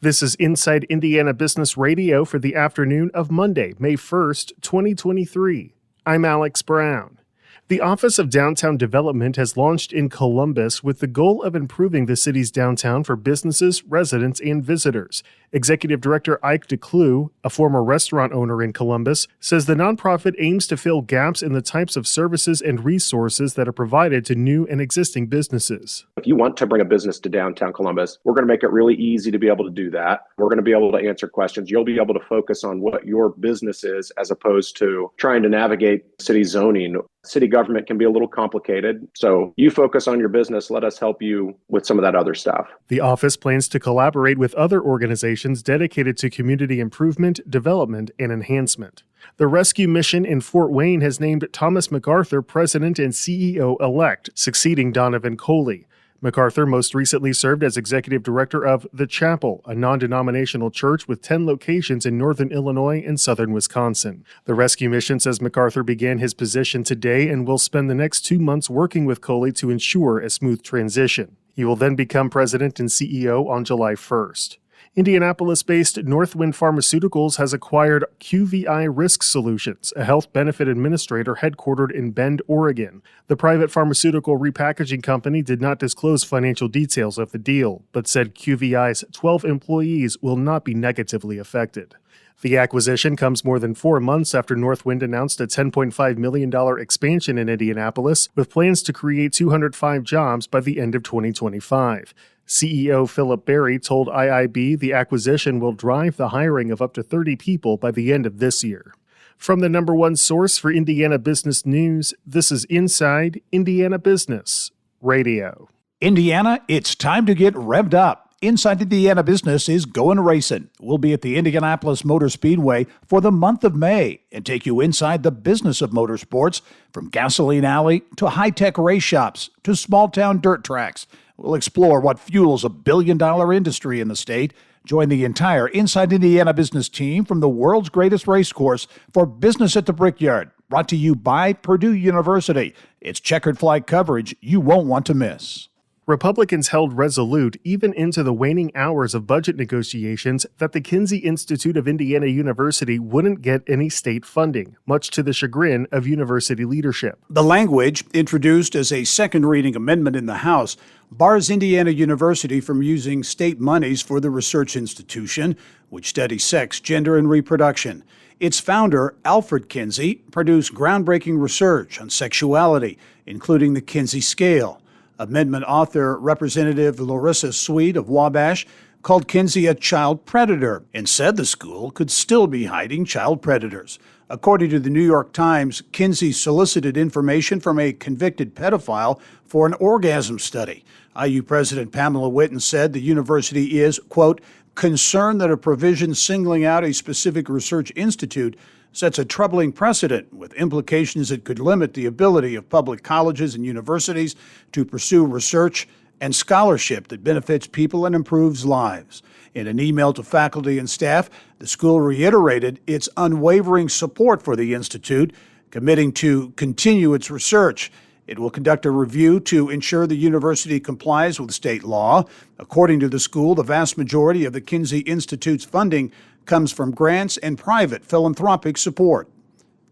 This is Inside Indiana Business Radio for the afternoon of Monday, May 1st, 2023. I'm Alex Brown. The Office of Downtown Development has launched in Columbus with the goal of improving the city's downtown for businesses, residents, and visitors. Executive Director Ike DeClue, a former restaurant owner in Columbus, says the nonprofit aims to fill gaps in the types of services and resources that are provided to new and existing businesses. If you want to bring a business to downtown Columbus, we're going to make it really easy to be able to do that. We're going to be able to answer questions. You'll be able to focus on what your business is as opposed to trying to navigate city zoning. City government can be a little complicated. So you focus on your business. Let us help you with some of that other stuff. The office plans to collaborate with other organizations dedicated to community improvement, development, and enhancement. The rescue mission in Fort Wayne has named Thomas MacArthur president and CEO-elect, succeeding Donovan Coley. MacArthur most recently served as executive director of The Chapel, a non-denominational church with 10 locations in northern Illinois and southern Wisconsin. The rescue mission says MacArthur began his position today and will spend the next 2 months working with Coley to ensure a smooth transition. He will then become president and CEO on July 1st. Indianapolis-based Northwind Pharmaceuticals has acquired QVI Risk Solutions, a health benefit administrator headquartered in Bend, Oregon. The private pharmaceutical repackaging company did not disclose financial details of the deal, but said QVI's 12 employees will not be negatively affected. The acquisition comes more than 4 months after Northwind announced a $10.5 million expansion in Indianapolis, with plans to create 205 jobs by the end of 2025. CEO Philip Berry told IIB the acquisition will drive the hiring of up to 30 people by the end of this year. From the number one source for Indiana business news, this is Inside Indiana Business Radio. Indiana, it's time to get revved up. Inside Indiana Business is going racing. We'll be at the Indianapolis Motor Speedway for the month of May and take you inside the business of motorsports, from gasoline alley to high-tech race shops to small-town dirt tracks. We'll explore what fuels a billion-dollar industry in the state. Join the entire Inside Indiana Business team from the world's greatest racecourse for Business at the Brickyard, brought to you by Purdue University. It's checkered flag coverage you won't want to miss. Republicans held resolute even into the waning hours of budget negotiations that the Kinsey Institute of Indiana University wouldn't get any state funding, much to the chagrin of university leadership. The language, introduced as a second reading amendment in the House, bars Indiana University from using state monies for the research institution, which studies sex, gender, and reproduction. Its founder, Alfred Kinsey, produced groundbreaking research on sexuality, including the Kinsey Scale. Amendment author Representative Larissa Sweet of Wabash called Kinsey a child predator and said the school could still be hiding child predators. According to the New York Times, Kinsey solicited information from a convicted pedophile for an orgasm study. IU President Pamela Whitten said the university is, quote, concerned that a provision singling out a specific research institute sets a troubling precedent with implications that could limit the ability of public colleges and universities to pursue research and scholarship that benefits people and improves lives. In an email to faculty and staff, the school reiterated its unwavering support for the institute, committing to continue its research. It will conduct a review to ensure the university complies with state law. According to the school, the vast majority of the Kinsey Institute's funding comes from grants and private philanthropic support.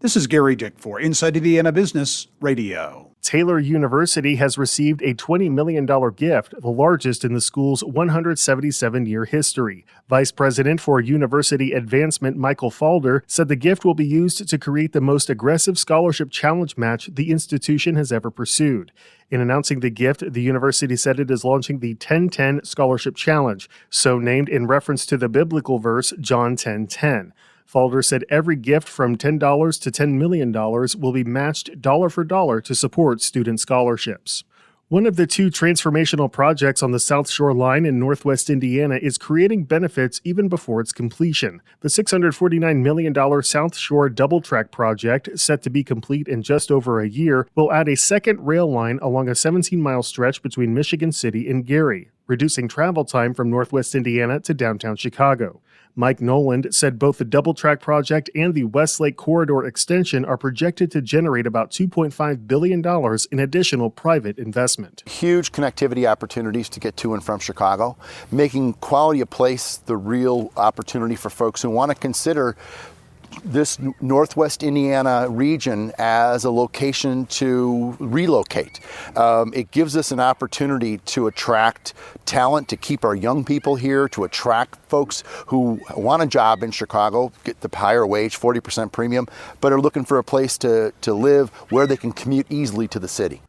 This is Gary Dick for Inside Indiana Business Radio. Taylor University has received a $20 million gift, the largest in the school's 177-year history. Vice President for University Advancement Michael Falder said the gift will be used to create the most aggressive scholarship challenge match the institution has ever pursued. In announcing the gift, the university said it is launching the 10-10 Scholarship Challenge, so named in reference to the biblical verse John 10:10. Falder said every gift from $10 to $10 million will be matched dollar for dollar to support student scholarships. One of the two transformational projects on the South Shore Line in northwest Indiana is creating benefits even before its completion. The $649 million South Shore Double Track project, set to be complete in just over a year, will add a second rail line along a 17-mile stretch between Michigan City and Gary. reducing travel time from Northwest Indiana to downtown Chicago. Mike Noland said both the Double Track project and the Westlake Corridor extension are projected to generate about $2.5 billion in additional private investment. Huge connectivity opportunities to get to and from Chicago, making quality of place the real opportunity for folks who want to consider this Northwest Indiana region as a location to relocate. It gives us an opportunity to attract talent, to keep our young people here, to attract folks who want a job in Chicago, get the higher wage, 40% premium, but are looking for a place to live where they can commute easily to the city.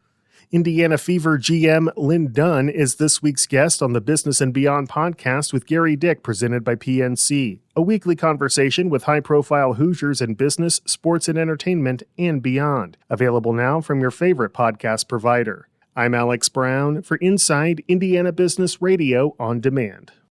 Indiana Fever GM Lynn Dunn is this week's guest on the Business and Beyond podcast with Gary Dick, presented by PNC, a weekly conversation with high-profile Hoosiers in business, sports, and entertainment, and beyond. Available now from your favorite podcast provider. I'm Alex Brown for Inside Indiana Business Radio on Demand.